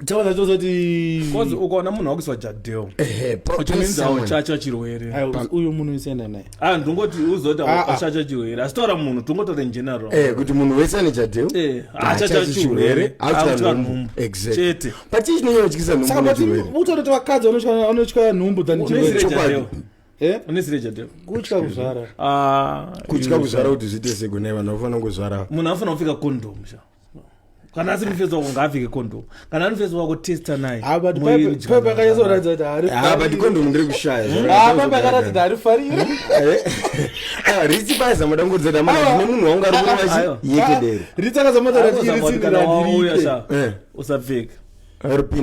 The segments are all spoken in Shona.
Chawa chozoti kozi ukaona munhu wakuiswa jadheo propose uchacha chirwere uyu munhu uisenda naye ndingoti uzoti achacha chirwere asi taura munhu tingotora general kuti munhu wese ane jadheo achacha chirwere chete pachii chinonyanyotyisa nhumbu nechirwere utoroti vakadzi vanotya nhumbu dzani chirwere unesire jadheo kutya kuzvara kutya kuzvara kuti zviite segunai vanhu vanofanira kuzvara munhu anofanira kupfeka condom kana asi mufeso wako ngaapfeke condom kana anofeso wako testa naye pepe akanyatsoratidza kuti but condom ndiri kushaya pepe akaratidza harifarire ritsi paizamoda ngodzeta ne munhu wangu ari kuva yekedero ritsi akazamotaratirisindirandiriike usapfeka but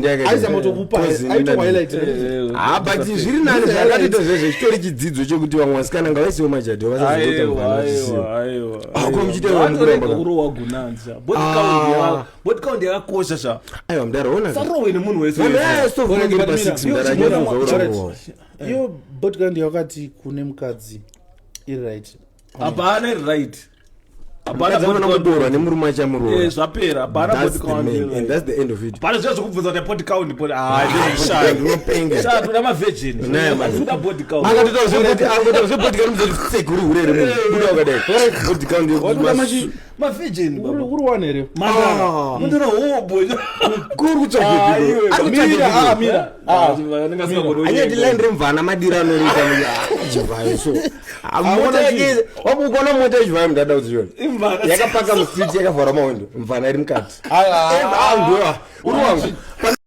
zviri nani zvakatita zvezvo chitori chidzidzo chekuti vamwe vasikana ngavaisiwo majadheo vasazotaaurowagunanza body count yakakosha sha aiwa mudaraona sarowe nemunhu wese iyo body count yakati kune mukadzi iri right hapana iri right kutorwa nemurume achamurova zvapera hapana body count and that's the end of it pana zviya zvokubvunza kuti body count ndinopenga mavhejini azvida body count akatotauzve body count muzoti seguru urere munhu buda wakadai body count mavhejini uri one here mundiro hobo kuri kutsvaanyatilandire mvana madira anoita chivhayo so wabukaona mota yechivhayo mudada kuziona yakapaka mustreet yakavhara mawindo mvana iri mukati uri wangu